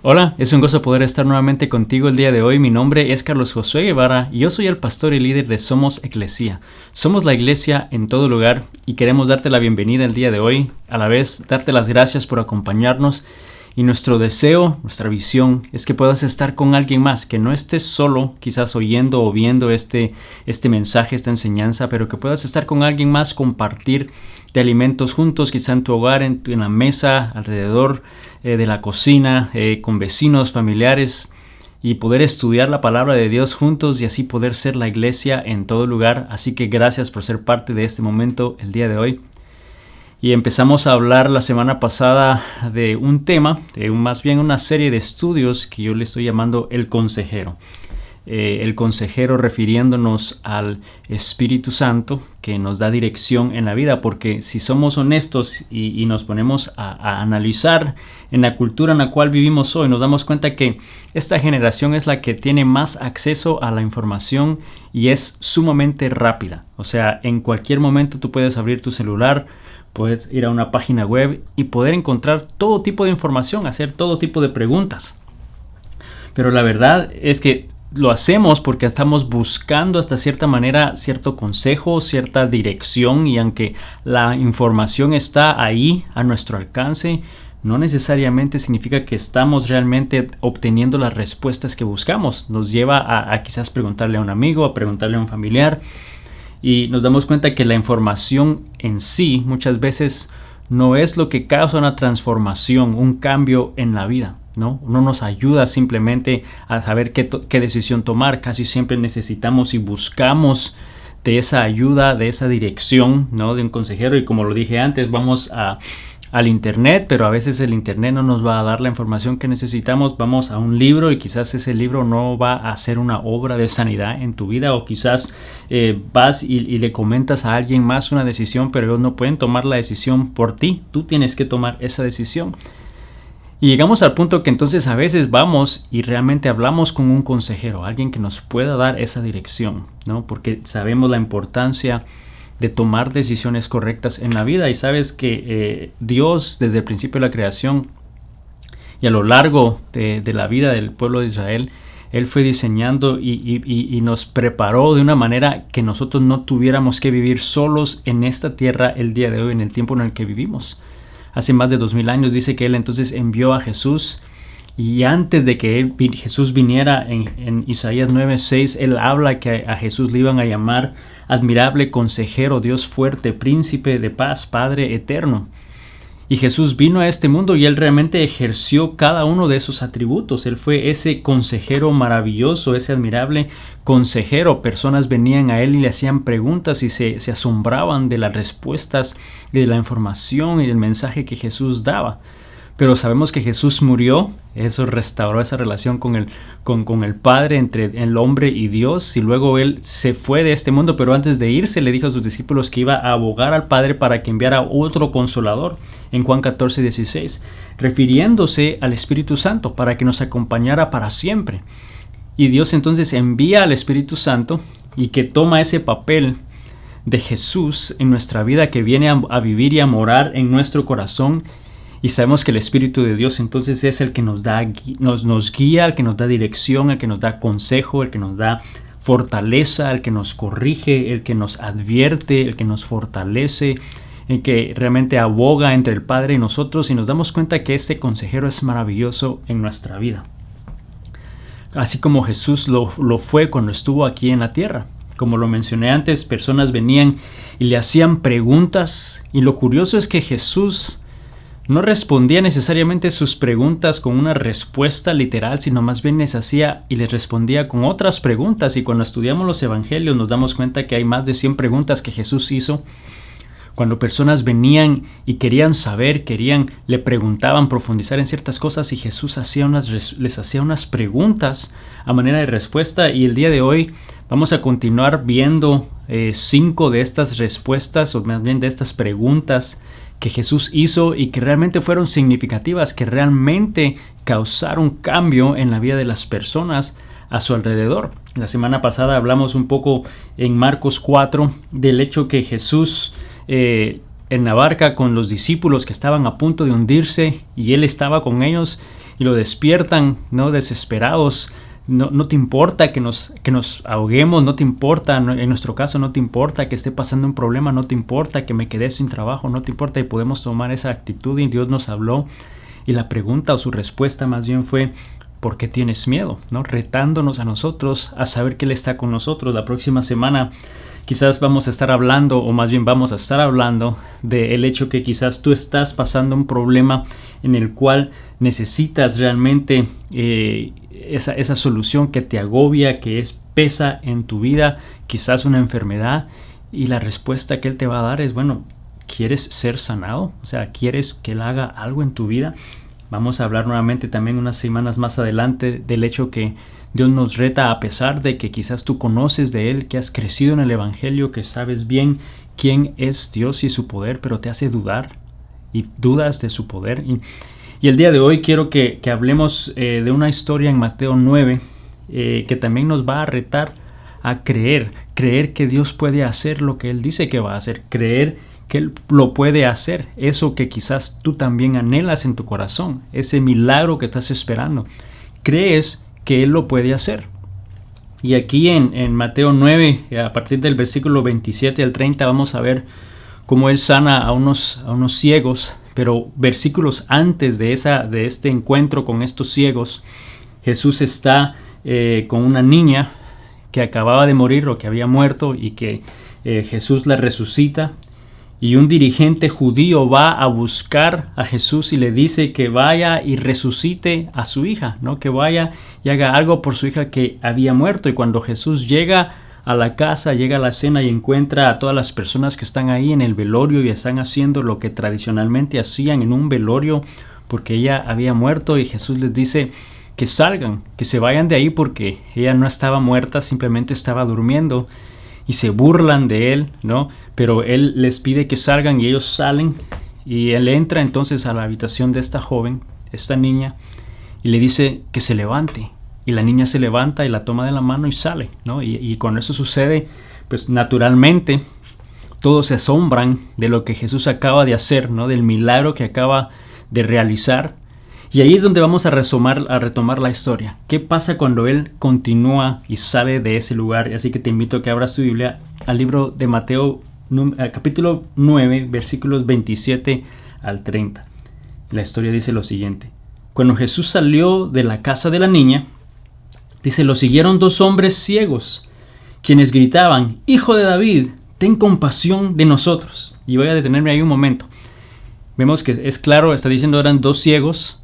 Hola, es un gozo poder estar nuevamente contigo el día de hoy. Mi nombre es Carlos Josué Guevara y yo soy el pastor y líder de Somos Eclesia. Somos la iglesia en todo lugar y queremos darte la bienvenida el día de hoy, a la vez darte las gracias por acompañarnos y nuestro deseo, nuestra visión es que puedas estar con alguien más, que no estés solo quizás oyendo o viendo este mensaje, esta enseñanza, pero que puedas estar con alguien más, compartir de alimentos juntos, quizá en tu hogar, en la mesa, alrededor de la cocina, con vecinos, familiares, y poder estudiar la palabra de Dios juntos y así poder ser la iglesia en todo lugar. Así que gracias por ser parte de este momento el día de hoy. Y empezamos a hablar la semana pasada de un tema, más bien una serie de estudios que yo le estoy llamando el consejero. El consejero refiriéndonos al Espíritu Santo que nos da dirección en la vida, porque si somos honestos y nos ponemos a analizar en la cultura en la cual vivimos hoy, nos damos cuenta que esta generación es la que tiene más acceso a la información y es sumamente rápida. O sea, en cualquier momento tú puedes abrir tu celular, puedes ir a una página web y poder encontrar todo tipo de información, hacer todo tipo de preguntas. Pero la verdad es que lo hacemos porque estamos buscando hasta cierta manera cierto consejo, cierta dirección, y aunque la información está ahí a nuestro alcance, no necesariamente significa que estamos realmente obteniendo las respuestas que buscamos. Nos lleva a quizás preguntarle a un amigo, a preguntarle a un familiar, y nos damos cuenta que la información en sí muchas veces no es lo que causa una transformación, un cambio en la vida, ¿no? No nos ayuda simplemente a saber qué decisión tomar. Casi siempre necesitamos y buscamos de esa ayuda, de esa dirección, ¿no? De un consejero. Y como lo dije antes, vamos al internet, pero a veces el internet no nos va a dar la información que necesitamos. Vamos a un libro y quizás ese libro no va a ser una obra de sanidad en tu vida, o quizás vas y le comentas a alguien más una decisión, pero ellos no pueden tomar la decisión por ti. Tú tienes que tomar esa decisión. Y llegamos al punto que entonces a veces vamos y realmente hablamos con un consejero, alguien que nos pueda dar esa dirección, ¿no? Porque sabemos la importancia de tomar decisiones correctas en la vida. Y sabes que Dios, desde el principio de la creación y a lo largo de la vida del pueblo de Israel, Él fue diseñando y nos preparó de una manera que nosotros no tuviéramos que vivir solos en esta tierra el día de hoy, en el tiempo en el que vivimos. Hace más de 2000 años dice que Él entonces envió a Jesús. Y antes de que Jesús viniera, en Isaías 9:6, Él habla que a Jesús le iban a llamar admirable consejero, Dios fuerte, príncipe de paz, Padre eterno. Y Jesús vino a este mundo y Él realmente ejerció cada uno de esos atributos. Él fue ese consejero maravilloso, ese admirable consejero. Personas venían a Él y le hacían preguntas y se asombraban de las respuestas y de la información y del mensaje que Jesús daba. Pero sabemos que Jesús murió, eso restauró esa relación con el Padre, entre el hombre y Dios, y luego Él se fue de este mundo, pero antes de irse le dijo a sus discípulos que iba a abogar al Padre para que enviara otro Consolador, en Juan 14:16, refiriéndose al Espíritu Santo para que nos acompañara para siempre. Y Dios entonces envía al Espíritu Santo y que toma ese papel de Jesús en nuestra vida, que viene a vivir y a morar en nuestro corazón. Y sabemos que el Espíritu de Dios entonces es el que nos guía, el que nos da dirección, el que nos da consejo, el que nos da fortaleza, el que nos corrige, el que nos advierte, el que nos fortalece, el que realmente aboga entre el Padre y nosotros, y nos damos cuenta que este consejero es maravilloso en nuestra vida. Así como Jesús lo fue cuando estuvo aquí en la tierra. Como lo mencioné antes, personas venían y le hacían preguntas, y lo curioso es que Jesús no respondía necesariamente sus preguntas con una respuesta literal, sino más bien les hacía y les respondía con otras preguntas. Y cuando estudiamos los evangelios nos damos cuenta que hay más de 100 preguntas que Jesús hizo. Cuando personas venían y querían saber, le preguntaban, profundizar en ciertas cosas, y Jesús les hacía unas preguntas a manera de respuesta. Y el día de hoy vamos a continuar viendo 5 de estas respuestas, o más bien de estas preguntas que Jesús hizo y que realmente fueron significativas, que realmente causaron cambio en la vida de las personas a su alrededor. La semana pasada hablamos un poco en Marcos 4 del hecho que Jesús en la barca con los discípulos que estaban a punto de hundirse y él estaba con ellos y lo despiertan, ¿no? Desesperados. No te importa que nos ahoguemos, no te importa, en nuestro caso no te importa que esté pasando un problema, no te importa que me quedé sin trabajo, no te importa, y podemos tomar esa actitud y Dios nos habló y la pregunta o su respuesta más bien fue: ¿por qué tienes miedo? ¿No? Retándonos a nosotros a saber que Él está con nosotros. La próxima semana quizás vamos a estar hablando, o más bien vamos a estar hablando del hecho que quizás tú estás pasando un problema en el cual necesitas realmente esa solución que te agobia, que pesa en tu vida, quizás una enfermedad, y la respuesta que Él te va a dar es: bueno, ¿quieres ser sanado? O sea, ¿quieres que Él haga algo en tu vida? Vamos a hablar nuevamente también unas semanas más adelante del hecho que Dios nos reta, a pesar de que quizás tú conoces de Él, que has crecido en el Evangelio, que sabes bien quién es Dios y su poder, pero te hace dudar y dudas de su poder. Y el día de hoy quiero que hablemos de una historia en Mateo 9 que también nos va a retar a creer que Dios puede hacer lo que Él dice que va a hacer, creer que Él lo puede hacer, eso que quizás tú también anhelas en tu corazón, ese milagro que estás esperando. Crees que Él lo puede hacer. Y aquí en Mateo 9, a partir del versículo 27 al 30, vamos a ver cómo Él sana a unos ciegos. Pero versículos antes de este encuentro con estos ciegos, Jesús está con una niña que acababa de morir o que había muerto, y que Jesús la resucita. Y un dirigente judío va a buscar a Jesús y le dice que vaya y resucite a su hija, ¿no? Que vaya y haga algo por su hija que había muerto. Y cuando Jesús llega a la casa, llega a la cena y encuentra a todas las personas que están ahí en el velorio y están haciendo lo que tradicionalmente hacían en un velorio, porque ella había muerto, y Jesús les dice que salgan, que se vayan de ahí, porque ella no estaba muerta, simplemente estaba durmiendo. Y se burlan de él, ¿no? Pero él les pide que salgan y ellos salen, y él entra entonces a la habitación de esta joven, esta niña, y le dice que se levante. Y la niña se levanta y la toma de la mano y sale, ¿no? Y cuando eso sucede, pues naturalmente todos se asombran de lo que Jesús acaba de hacer, ¿no? Del milagro que acaba de realizar. Y ahí es donde vamos a retomar la historia. ¿Qué pasa cuando Él continúa y sale de ese lugar? Así que te invito a que abras tu Biblia al libro de Mateo, capítulo 9, versículos 27 al 30. La historia dice lo siguiente: cuando Jesús salió de la casa de la niña, dice, lo siguieron 2 hombres ciegos, quienes gritaban: Hijo de David, ten compasión de nosotros. Y voy a detenerme ahí un momento. Vemos que es claro, está diciendo, eran 2 ciegos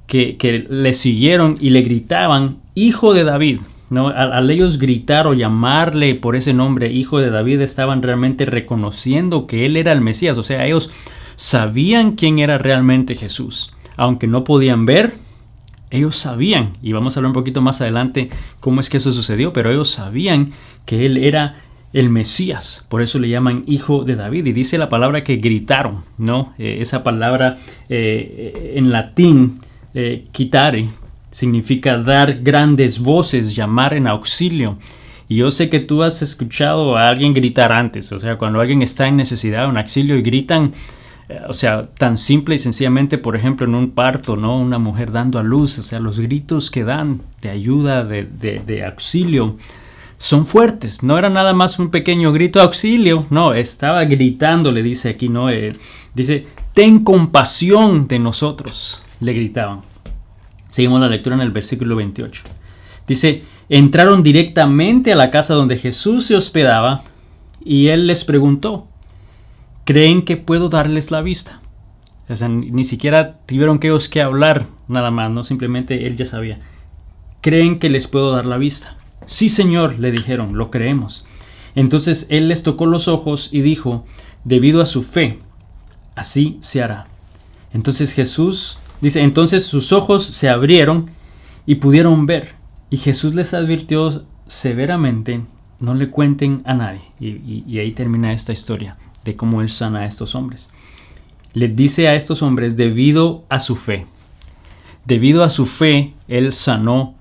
que le siguieron y le gritaban: Hijo de David, ¿no? Al ellos gritar o llamarle por ese nombre, Hijo de David, estaban realmente reconociendo que Él era el Mesías. O sea, ellos sabían quién era realmente Jesús. Aunque no podían ver, ellos sabían, y vamos a hablar un poquito más adelante cómo es que eso sucedió, pero ellos sabían que Él era el Mesías. Por eso le llaman Hijo de David. Y dice la palabra que gritaron, ¿no? Esa palabra en latín, quitare, significa dar grandes voces, llamar en auxilio. Y yo sé que tú has escuchado a alguien gritar antes. O sea, cuando alguien está en necesidad de un auxilio y gritan, o sea, tan simple y sencillamente, por ejemplo, en un parto, ¿no? Una mujer dando a luz, o sea, los gritos que dan de ayuda, de auxilio, son fuertes. No era nada más un pequeño grito de auxilio, no, estaba gritando, le dice aquí, ¿no? Dice, ten compasión de nosotros, le gritaban. Seguimos la lectura en el versículo 28. Dice, entraron directamente a la casa donde Jesús se hospedaba, y Él les preguntó, ¿creen que puedo darles la vista? O sea, ni siquiera tuvieron que ellos que hablar nada más, ¿no? Simplemente Él ya sabía. ¿Creen que les puedo dar la vista? Sí, Señor, le dijeron, lo creemos. Entonces Él les tocó los ojos y dijo, debido a su fe, así se hará. Entonces Jesús dice, entonces sus ojos se abrieron y pudieron ver. Y Jesús les advirtió severamente, no le cuenten a nadie. Y ahí termina esta historia de cómo Él sana a estos hombres. Les dice a estos hombres, debido a su fe. Debido a su fe, Él sanó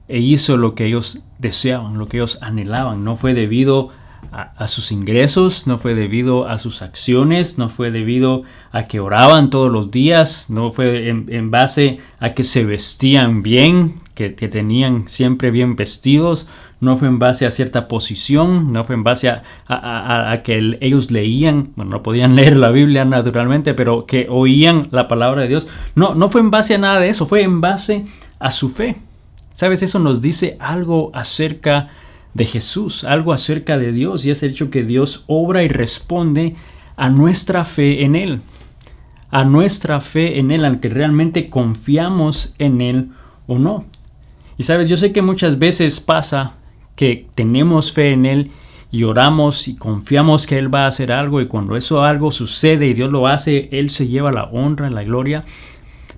e hizo lo que ellos deseaban, lo que ellos anhelaban. No fue debido a sus ingresos, no fue debido a sus acciones, no fue debido a que oraban todos los días, no fue en base a que se vestían bien, que tenían siempre bien vestidos, no fue en base a cierta posición, no fue en base a que ellos leían, bueno, no podían leer la Biblia naturalmente, pero que oían la palabra de Dios. No fue en base a nada de eso, fue en base a su fe. ¿Sabes? Eso nos dice algo acerca de Jesús, algo acerca de Dios, y es el hecho que Dios obra y responde a nuestra fe en Él, aunque realmente confiamos en Él o no. Y sabes, yo sé que muchas veces pasa que tenemos fe en Él y oramos y confiamos que Él va a hacer algo, y cuando algo sucede y Dios lo hace, Él se lleva la honra, la gloria,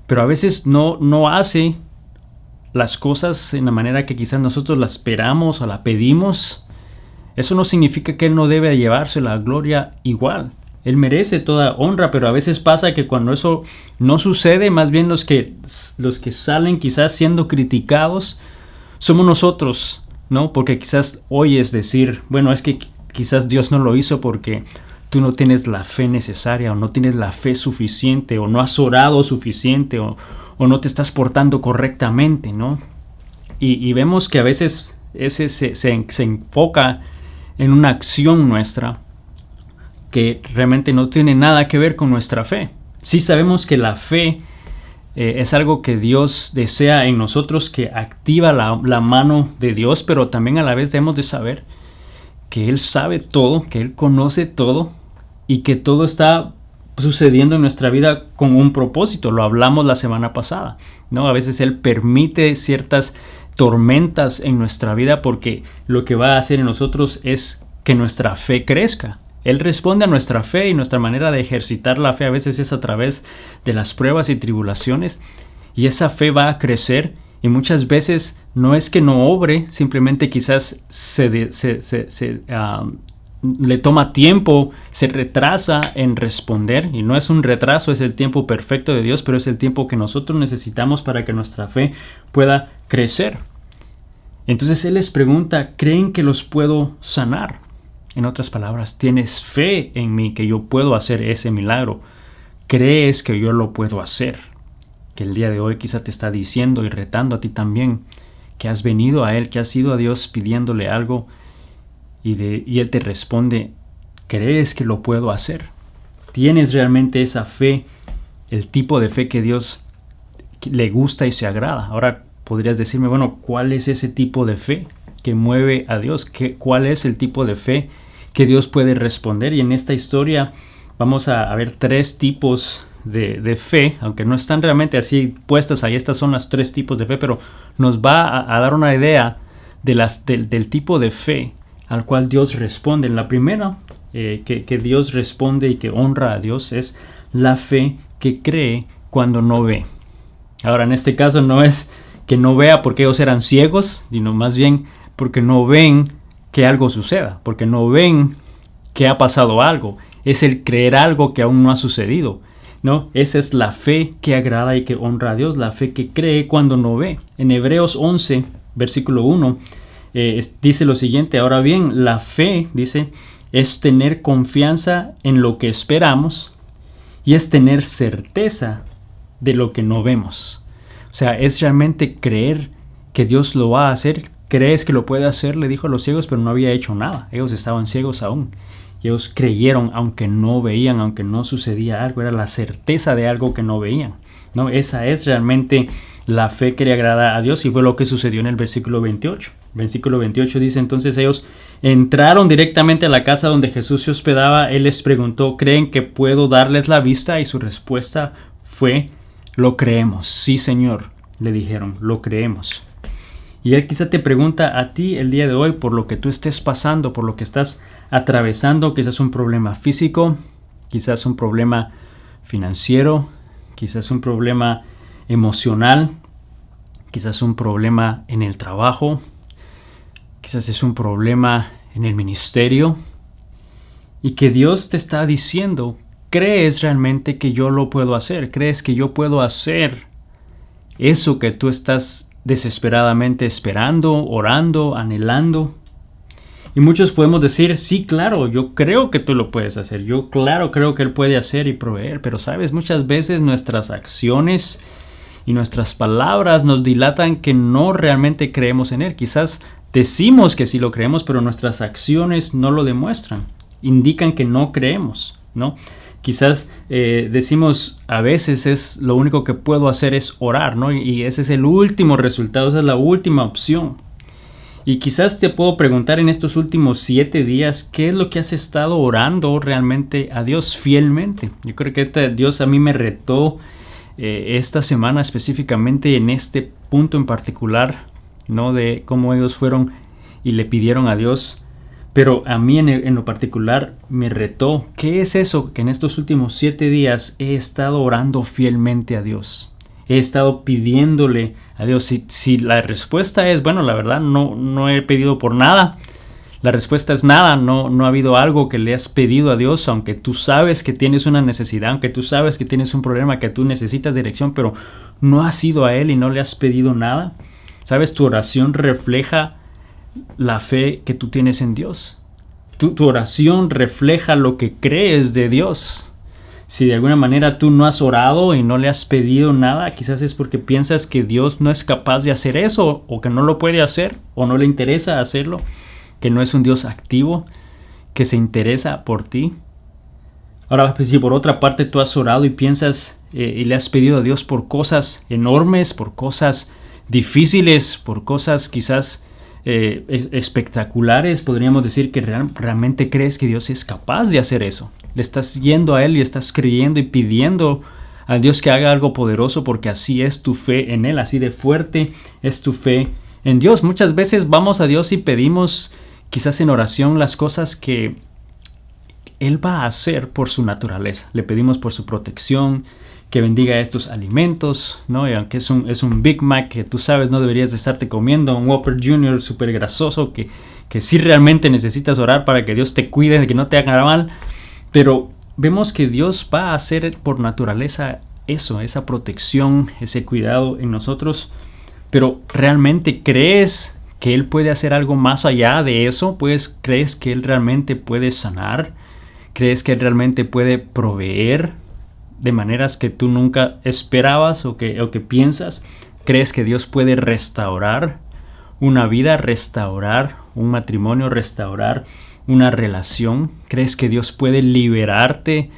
pero a veces no hace las cosas en la manera que quizás nosotros la esperamos o la pedimos. Eso no significa que Él no debe llevarse la gloria igual. Él merece toda honra, pero a veces pasa que cuando eso no sucede, más bien los que salen quizás siendo criticados somos nosotros, ¿no? Porque quizás oyes decir, bueno, es que quizás Dios no lo hizo porque tú no tienes la fe necesaria, o no tienes la fe suficiente, o no has orado suficiente, o no te estás portando correctamente, ¿no? Y vemos que a veces ese se enfoca en una acción nuestra que realmente no tiene nada que ver con nuestra fe. Sí sabemos que la fe es algo que Dios desea en nosotros, que activa la mano de Dios, pero también a la vez debemos de saber que Él sabe todo, que Él conoce todo, y que todo está sucediendo en nuestra vida con un propósito. Lo hablamos la semana pasada, ¿no? A veces Él permite ciertas tormentas en nuestra vida porque lo que va a hacer en nosotros es que nuestra fe crezca. Él responde a nuestra fe, y nuestra manera de ejercitar la fe a veces es a través de las pruebas y tribulaciones, y esa fe va a crecer, y muchas veces no es que no obre, simplemente quizás le toma tiempo, se retrasa en responder, y no es un retraso, es el tiempo perfecto de Dios, pero es el tiempo que nosotros necesitamos para que nuestra fe pueda crecer. Entonces Él les pregunta, ¿creen que los puedo sanar? En otras palabras, ¿tienes fe en mí que yo puedo hacer ese milagro? ¿Crees que yo lo puedo hacer? Que el día de hoy quizá te está diciendo y retando a ti también, que has venido a Él, que has ido a Dios pidiéndole algo, y Él te responde, ¿crees que lo puedo hacer? ¿Tienes realmente esa fe, el tipo de fe que Dios le gusta y se agrada? Ahora podrías decirme, bueno, ¿cuál es ese tipo de fe que mueve a Dios? ¿Cuál es el tipo de fe que Dios puede responder? Y en esta historia vamos a ver 3 tipos de fe, aunque no están realmente así puestas ahí. Estas son las 3 tipos de fe, pero nos va a dar una idea del tipo de fe al cual Dios responde. La primera que Dios responde y que honra a Dios es la fe que cree cuando no ve. Ahora, en este caso no es que no vea porque ellos eran ciegos, sino más bien porque no ven que algo suceda, porque no ven que ha pasado algo. Es el creer algo que aún no ha sucedido, ¿no? Esa es la fe que agrada y que honra a Dios, la fe que cree cuando no ve. En Hebreos 11, versículo 1, dice lo siguiente: ahora bien, la fe, dice, es tener confianza en lo que esperamos y es tener certeza de lo que no vemos. O sea, es realmente creer que Dios lo va a hacer. ¿Crees que lo puede hacer?, le dijo a los ciegos, pero no había hecho nada. Ellos estaban ciegos aún. Y ellos creyeron aunque no veían, aunque no sucedía algo. Era la certeza de algo que no veían, ¿no? Esa es realmente la fe que le agrada a Dios, y fue lo que sucedió en el versículo 28. Versículo 28 dice: entonces ellos entraron directamente a la casa donde Jesús se hospedaba. Él les preguntó: ¿creen que puedo darles la vista? Y su respuesta fue: lo creemos. Sí, Señor, le dijeron, lo creemos. Y Él quizá te pregunta a ti el día de hoy, por lo que tú estés pasando, por lo que estás atravesando, quizás un problema físico, quizás un problema financiero, quizás un problema emocional, quizás un problema en el trabajo, quizás es un problema en el ministerio, y que Dios te está diciendo: ¿crees realmente que yo lo puedo hacer? ¿Crees que yo puedo hacer eso que tú estás desesperadamente esperando, orando, anhelando? Y muchos podemos decir, sí, claro, yo creo que tú lo puedes hacer. Yo, claro, creo que Él puede hacer y proveer. Pero, ¿sabes? Muchas veces nuestras acciones y nuestras palabras nos dilatan que no realmente creemos en Él. Quizás decimos que sí lo creemos, pero nuestras acciones no lo demuestran. Indican que no creemos, ¿no? Quizás decimos, a veces es lo único que puedo hacer es orar, ¿no? Y ese es el último resultado, esa es la última opción. Y quizás te puedo preguntar en estos últimos 7 días, ¿qué es lo que has estado orando realmente a Dios fielmente? Yo creo que Dios a mí me retó esta semana específicamente en este punto en particular, ¿no? De cómo ellos fueron y le pidieron a Dios. Pero a mí en lo particular me retó. ¿Qué es eso? Que en estos últimos 7 días he estado orando fielmente a Dios. He estado pidiéndole a Dios. Si la respuesta es, bueno, la verdad no he pedido por nada. La respuesta es nada. No ha habido algo que le has pedido a Dios, aunque tú sabes que tienes una necesidad, aunque tú sabes que tienes un problema, que tú necesitas dirección, pero no has ido a Él y no le has pedido nada. ¿Sabes? Tu oración refleja la fe que tú tienes en Dios. Tu oración refleja lo que crees de Dios. Si de alguna manera tú no has orado y no le has pedido nada, quizás es porque piensas que Dios no es capaz de hacer eso, o que no lo puede hacer, o no le interesa hacerlo, que no es un Dios activo, que se interesa por ti. Ahora, pues, si por otra parte tú has orado y piensas y le has pedido a Dios por cosas enormes, por cosas difíciles, por cosas quizás espectaculares, podríamos decir que realmente crees que Dios es capaz de hacer eso. Le estás yendo a Él y estás creyendo y pidiendo a Dios que haga algo poderoso, porque así es tu fe en Él, así de fuerte es tu fe en Dios. Muchas veces vamos a Dios y pedimos quizás en oración las cosas que Él va a hacer por su naturaleza. Le pedimos por su protección, que bendiga estos alimentos, ¿no? Y aunque es un Big Mac que tú sabes no deberías de estarte comiendo, un Whopper Jr. súper grasoso que sí realmente necesitas orar para que Dios te cuide, de que no te haga mal. Pero vemos que Dios va a hacer por naturaleza eso, esa protección, ese cuidado en nosotros. Pero ¿realmente crees que Él puede hacer algo más allá de eso? Pues, ¿crees que Él realmente puede sanar? ¿Crees que Él realmente puede proveer de maneras que tú nunca esperabas o que piensas? ¿Crees que Dios puede restaurar una vida, restaurar un matrimonio, restaurar una relación? ¿Crees que Dios puede liberarte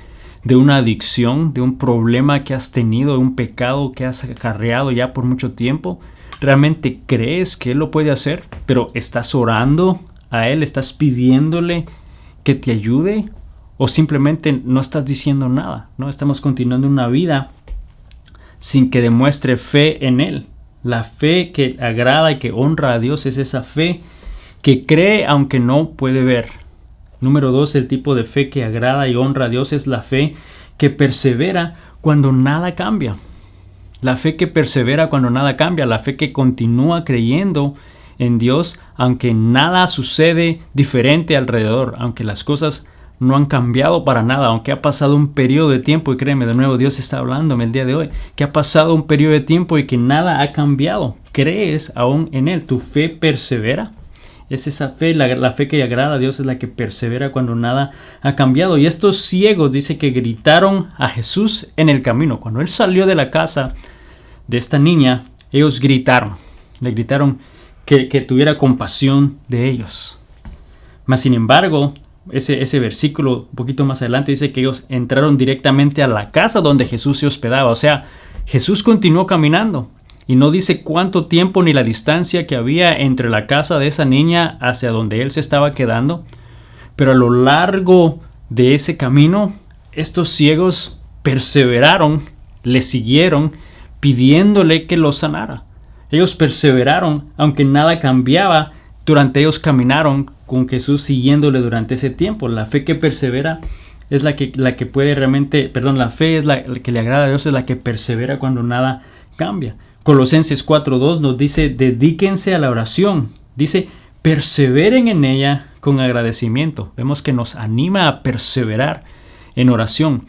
de una adicción, de un problema que has tenido, de un pecado que has acarreado ya por mucho tiempo? ¿Realmente crees que Él lo puede hacer? ¿Pero estás orando a Él? ¿Estás pidiéndole que te ayude? ¿O simplemente no estás diciendo nada, ¿no? Estamos continuando una vida sin que demuestre fe en Él. La fe que agrada y que honra a Dios es esa fe que cree aunque no puede ver. Número 2, el tipo de fe que agrada y honra a Dios es la fe que persevera cuando nada cambia. La fe que persevera cuando nada cambia, la fe que continúa creyendo en Dios aunque nada sucede diferente alrededor, aunque las cosas no han cambiado para nada, aunque ha pasado un periodo de tiempo. Y créeme, de nuevo Dios está hablándome el día de hoy, que ha pasado un periodo de tiempo y que nada ha cambiado. ¿Crees aún en Él? ¿Tu fe persevera? Es esa fe, la fe que agrada a Dios es la que persevera cuando nada ha cambiado. Y estos ciegos dice que gritaron a Jesús en el camino. Cuando Él salió de la casa de esta niña, ellos gritaron. Le gritaron que tuviera compasión de ellos. Mas sin embargo, ese versículo un poquito más adelante dice que ellos entraron directamente a la casa donde Jesús se hospedaba. O sea, Jesús continuó caminando y no dice cuánto tiempo ni la distancia que había entre la casa de esa niña hacia donde Él se estaba quedando. Pero a lo largo de ese camino, estos ciegos perseveraron, le siguieron pidiéndole que los sanara. Ellos perseveraron aunque nada cambiaba. Durante ellos caminaron con Jesús siguiéndole durante ese tiempo. La fe que persevera es la que puede realmente, la fe es la que le agrada a Dios, es la que persevera cuando nada cambia. Colosenses 4:2 nos dice, dedíquense a la oración. Dice, perseveren en ella con agradecimiento. Vemos que nos anima a perseverar en oración.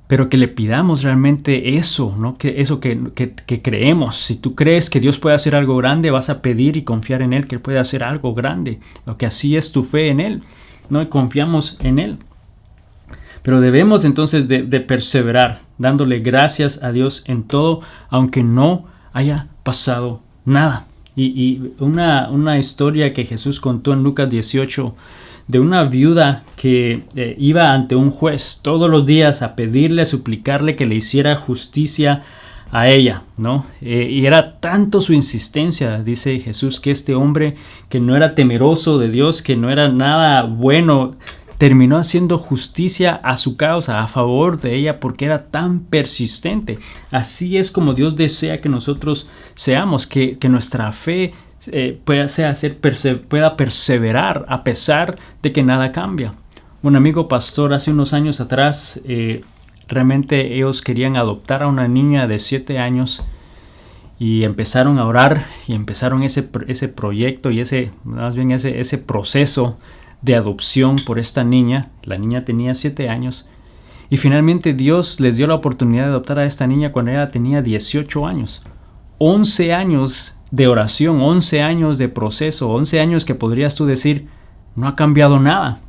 pero que le pidamos realmente eso, ¿no? Que eso que creemos. Si tú crees que Dios puede hacer algo grande, vas a pedir y confiar en Él que Él puede hacer algo grande, lo que así es tu fe en Él, ¿no? Y confiamos en Él. Pero debemos entonces de perseverar, dándole gracias a Dios en todo, aunque no haya pasado nada. Y una historia que Jesús contó en Lucas 18, de una viuda que iba ante un juez todos los días a pedirle, a suplicarle que le hiciera justicia a ella, ¿no? Y era tanto su insistencia, dice Jesús, que este hombre que no era temeroso de Dios, que no era nada bueno, terminó haciendo justicia a su causa, a favor de ella, porque era tan persistente. Así es como Dios desea que nosotros seamos, que nuestra fe pueda perseverar a pesar de que nada cambia. Un amigo pastor hace unos años atrás, realmente ellos querían adoptar a una niña de 7 años y empezaron a orar y empezaron ese proyecto y ese proceso de adopción por esta niña. La niña tenía 7 años y finalmente Dios les dio la oportunidad de adoptar a esta niña cuando ella tenía 18 años. 11 años de oración, 11 años de proceso, 11 años que podrías tú decir, no ha cambiado nada.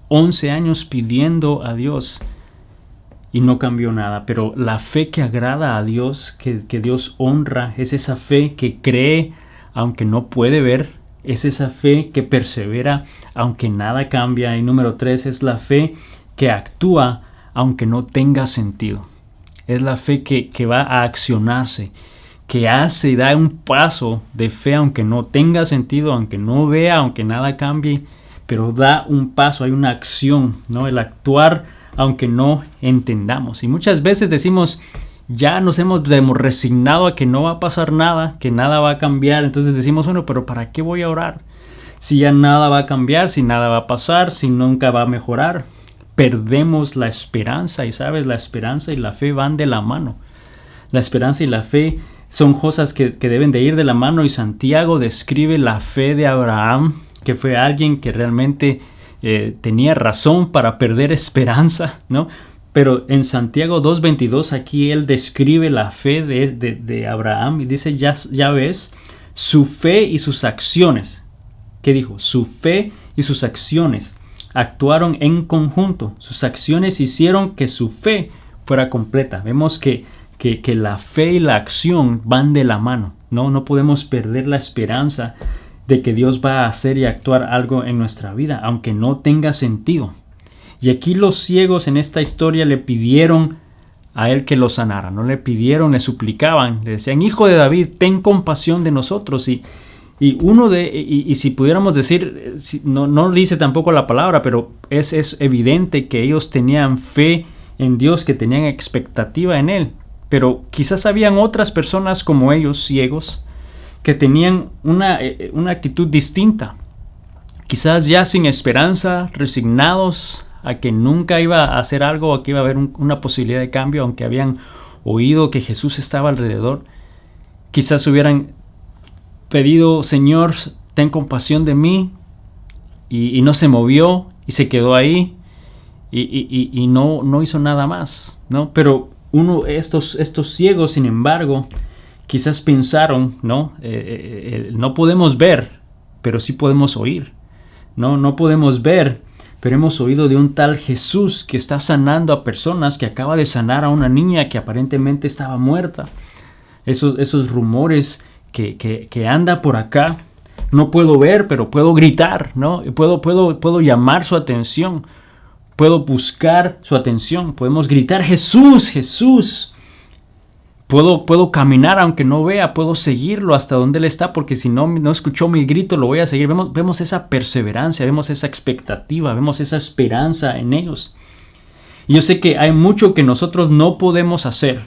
11 años pidiendo a Dios y no cambió nada. Pero la fe que agrada a Dios, que Dios honra, es esa fe que cree aunque no puede ver, es esa fe que persevera aunque nada cambia. Y número 3 es la fe que actúa aunque no tenga sentido. Es la fe que va a accionarse, que hace y da un paso de fe aunque no tenga sentido, aunque no vea, aunque nada cambie, pero da un paso, hay una acción, ¿no? El actuar aunque no entendamos. Y muchas veces decimos, ya nos hemos resignado a que no va a pasar nada, que nada va a cambiar. Entonces decimos, bueno, pero ¿para qué voy a orar? Si ya nada va a cambiar, si nada va a pasar, si nunca va a mejorar. Perdemos la esperanza y sabes, la esperanza y la fe van de la mano. La esperanza y la fe son cosas que deben de ir de la mano, y Santiago describe la fe de Abraham, que fue alguien que realmente tenía razón para perder esperanza, ¿no? Pero en Santiago 2:22 aquí él describe la fe de Abraham y dice, ya ves, su fe y sus acciones. ¿Qué dijo? Su fe y sus acciones actuaron en conjunto. Sus acciones hicieron que su fe fuera completa. Vemos que la fe y la acción van de la mano, ¿no? No podemos perder la esperanza de que Dios va a hacer y actuar algo en nuestra vida, aunque no tenga sentido. Y aquí los ciegos en esta historia le pidieron a él que los sanara, no le pidieron, le suplicaban, le decían, hijo de David, ten compasión de nosotros. Y si pudiéramos decir, no dice tampoco la palabra, pero es evidente que ellos tenían fe en Dios, que tenían expectativa en Él. Pero quizás habían otras personas como ellos, ciegos, que tenían una actitud distinta. Quizás ya sin esperanza, resignados a que nunca iba a hacer algo, o que iba a haber una posibilidad de cambio, aunque habían oído que Jesús estaba alrededor. Quizás hubieran pedido, Señor, ten compasión de mí, y no se movió y se quedó ahí y no hizo nada más, ¿no? Pero estos ciegos, sin embargo, quizás pensaron, ¿no? No podemos ver, pero sí podemos oír. No podemos ver, pero hemos oído de un tal Jesús que está sanando a personas, que acaba de sanar a una niña que aparentemente estaba muerta. Esos rumores que anda por acá, no puedo ver, pero puedo gritar, ¿no? Puedo llamar su atención. Puedo buscar su atención. Podemos gritar, Jesús, Jesús. Puedo caminar aunque no vea. Puedo seguirlo hasta donde Él está, porque si no escuchó mi grito, lo voy a seguir. Vemos esa perseverancia, vemos esa expectativa, vemos esa esperanza en ellos. Y yo sé que hay mucho que nosotros no podemos hacer,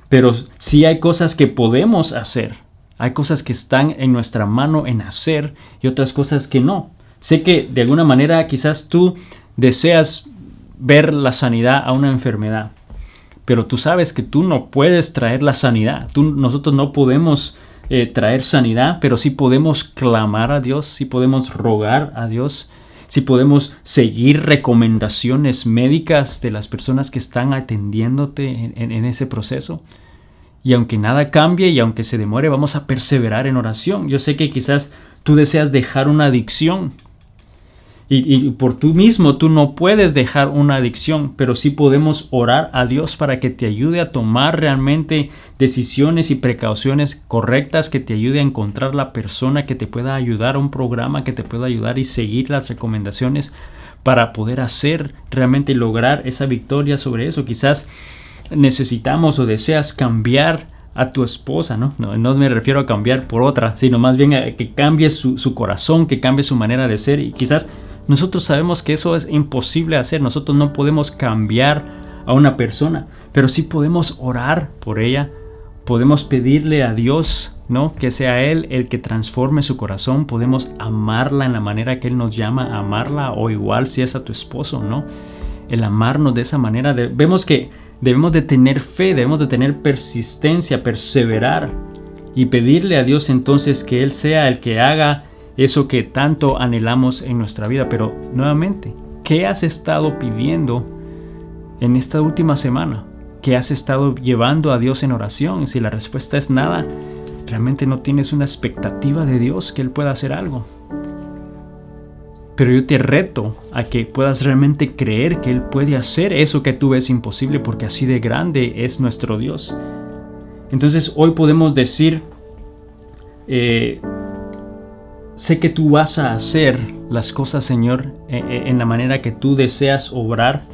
pero sí hay cosas que podemos hacer. Hay cosas que están en nuestra mano en hacer y otras cosas que no. Sé que de alguna manera quizás tú deseas ver la sanidad a una enfermedad, pero tú sabes que tú no puedes traer la sanidad. Nosotros no podemos traer sanidad, pero sí podemos clamar a Dios, sí podemos rogar a Dios, si podemos seguir recomendaciones médicas de las personas que están atendiéndote en ese proceso. Y aunque nada cambie y aunque se demore, vamos a perseverar en oración. Yo sé que quizás tú deseas dejar una adicción y por tú mismo tú no puedes dejar una adicción, pero sí podemos orar a Dios para que te ayude a tomar realmente decisiones y precauciones correctas, que te ayude a encontrar la persona que te pueda ayudar, a un programa que te pueda ayudar y seguir las recomendaciones para poder hacer realmente lograr esa victoria sobre eso. Quizás necesitamos o deseas cambiar a tu esposa, ¿no? No me refiero a cambiar por otra, sino más bien a que cambie su corazón, que cambie su manera de ser. Y quizás nosotros sabemos que eso es imposible hacer. Nosotros no podemos cambiar a una persona, pero sí podemos orar por ella. Podemos pedirle a Dios, ¿no?, que sea Él el que transforme su corazón. Podemos amarla en la manera que Él nos llama a amarla, o igual si es a tu esposo, ¿no? El amarnos de esa manera. Vemos que debemos de tener fe, debemos de tener persistencia, perseverar y pedirle a Dios entonces que Él sea el que haga eso que tanto anhelamos en nuestra vida. Pero nuevamente, ¿qué has estado pidiendo en esta última semana? ¿Qué has estado llevando a Dios en oración? Si la respuesta es nada, realmente no tienes una expectativa de Dios que Él pueda hacer algo. Pero yo te reto a que puedas realmente creer que Él puede hacer eso que tú ves imposible, porque así de grande es nuestro Dios. Entonces hoy podemos decir, sé que tú vas a hacer las cosas, Señor, en la manera que tú deseas obrar,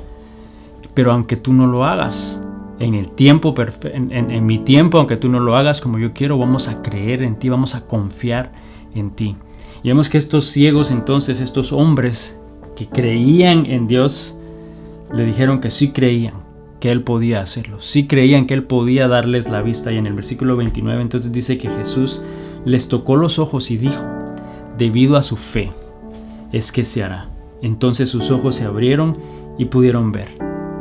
pero aunque tú no lo hagas en el tiempo en mi tiempo, aunque tú no lo hagas como yo quiero, vamos a creer en ti, vamos a confiar en ti. Y vemos que estos ciegos, entonces, estos hombres que creían en Dios, le dijeron que sí creían que Él podía hacerlo, sí creían que Él podía darles la vista. Y en el versículo 29 entonces dice que Jesús les tocó los ojos y dijo: debido a su fe es que se hará. Entonces sus ojos se abrieron y pudieron ver.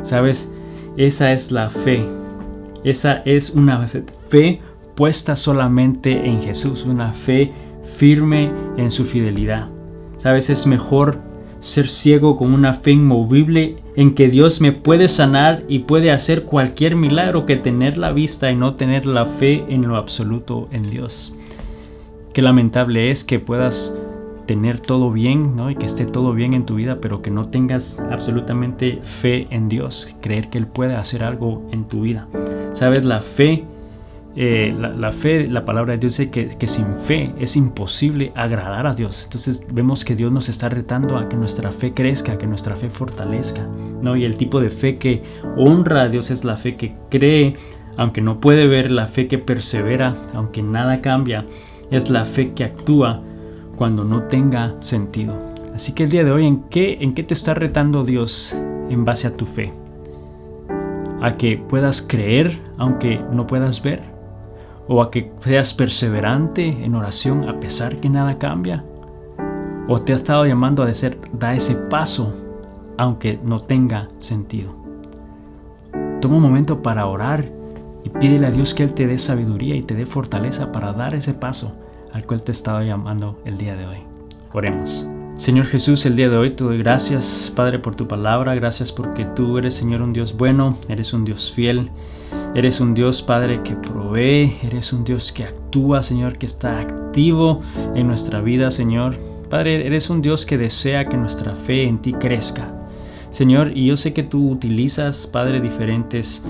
¿Sabes? Esa es la fe. Esa es una fe puesta solamente en Jesús, una fe firme en su fidelidad. ¿Sabes? Es mejor ser ciego con una fe inmovible en que Dios me puede sanar y puede hacer cualquier milagro, que tener la vista y no tener la fe en lo absoluto en Dios. Qué lamentable es que puedas tener todo bien, ¿no?, y que esté todo bien en tu vida, pero que no tengas absolutamente fe en Dios, creer que Él puede hacer algo en tu vida. ¿Sabes? La fe, la palabra de Dios dice que sin fe es imposible agradar a Dios. Entonces vemos que Dios nos está retando a que nuestra fe crezca, que nuestra fe fortalezca, ¿no? Y el tipo de fe que honra a Dios es la fe que cree, aunque no puede ver, la fe que persevera, aunque nada cambia. Es la fe que actúa cuando no tenga sentido. Así que el día de hoy, ¿en qué te está retando Dios en base a tu fe? ¿A que puedas creer aunque no puedas ver? ¿O a que seas perseverante en oración a pesar que nada cambia? ¿O te ha estado llamando a decir, da ese paso aunque no tenga sentido? Toma un momento para orar y pídele a Dios que Él te dé sabiduría y te dé fortaleza para dar ese paso al cual te estaba llamando el día de hoy. Oremos. Señor Jesús, el día de hoy te doy gracias, Padre, por tu palabra. Gracias porque tú eres, Señor, un Dios bueno, eres un Dios fiel, eres un Dios, Padre, que provee, eres un Dios que actúa, Señor, que está activo en nuestra vida, Señor. Padre, eres un Dios que desea que nuestra fe en ti crezca. Señor, y yo sé que tú utilizas, Padre, diferentes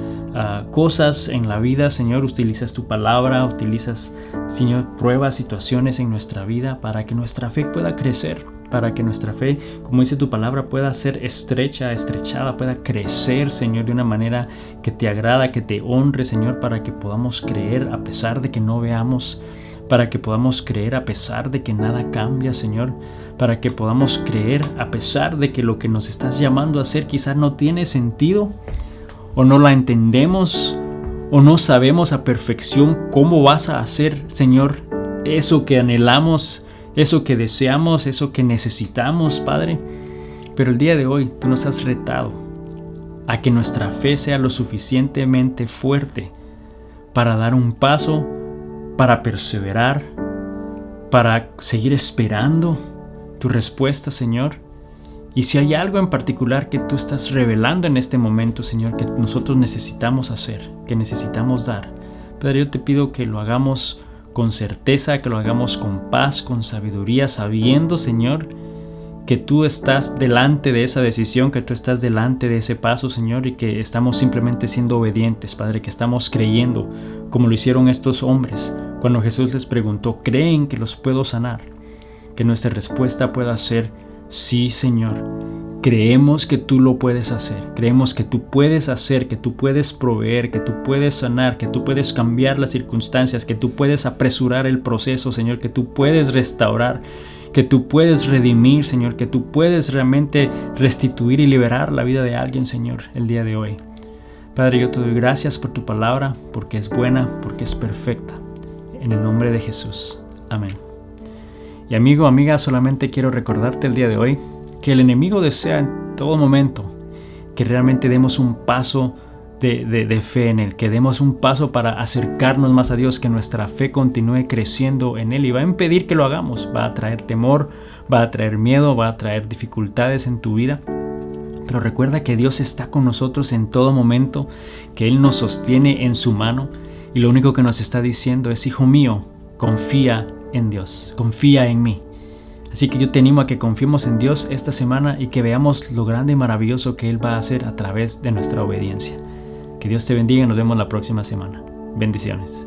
cosas en la vida, Señor. Utilizas tu palabra, utilizas, Señor, pruebas, situaciones en nuestra vida para que nuestra fe pueda crecer, para que nuestra fe, como dice tu palabra, pueda ser estrechada, pueda crecer, Señor, de una manera que te agrada, que te honre, Señor, para que podamos creer a pesar de que no veamos, para que podamos creer a pesar de que nada cambia, Señor, para que podamos creer a pesar de que lo que nos estás llamando a hacer quizás no tiene sentido, o no la entendemos, o no sabemos a perfección cómo vas a hacer, Señor, eso que anhelamos, eso que deseamos, eso que necesitamos, Padre. Pero el día de hoy tú nos has retado a que nuestra fe sea lo suficientemente fuerte para dar un paso, para perseverar, para seguir esperando tu respuesta, Señor. Y si hay algo en particular que tú estás revelando en este momento, Señor, que nosotros necesitamos hacer, que necesitamos dar, Padre, yo te pido que lo hagamos con certeza, que lo hagamos con paz, con sabiduría, sabiendo, Señor, que tú estás delante de esa decisión, que tú estás delante de ese paso, Señor, y que estamos simplemente siendo obedientes, Padre, que estamos creyendo, como lo hicieron estos hombres, cuando Jesús les preguntó, ¿creen que los puedo sanar? Que nuestra respuesta pueda ser, sí, Señor. Creemos que tú lo puedes hacer, creemos que tú puedes hacer, que tú puedes proveer, que tú puedes sanar, que tú puedes cambiar las circunstancias, que tú puedes apresurar el proceso, Señor, que tú puedes restaurar, que tú puedes redimir, Señor, que tú puedes realmente restituir y liberar la vida de alguien, Señor, el día de hoy. Padre, yo te doy gracias por tu palabra, porque es buena, porque es perfecta. En el nombre de Jesús. Amén. Y amigo, amiga, solamente quiero recordarte el día de hoy que el enemigo desea en todo momento que realmente demos un paso de fe en Él, que demos un paso para acercarnos más a Dios, que nuestra fe continúe creciendo en Él, y va a impedir que lo hagamos, va a traer temor, va a traer miedo, va a traer dificultades en tu vida. Pero recuerda que Dios está con nosotros en todo momento, que Él nos sostiene en su mano, y lo único que nos está diciendo es, hijo mío, confía en Dios, confía en mí. Así que yo te animo a que confiemos en Dios esta semana y que veamos lo grande y maravilloso que Él va a hacer a través de nuestra obediencia. Que Dios te bendiga y nos vemos la próxima semana. Bendiciones.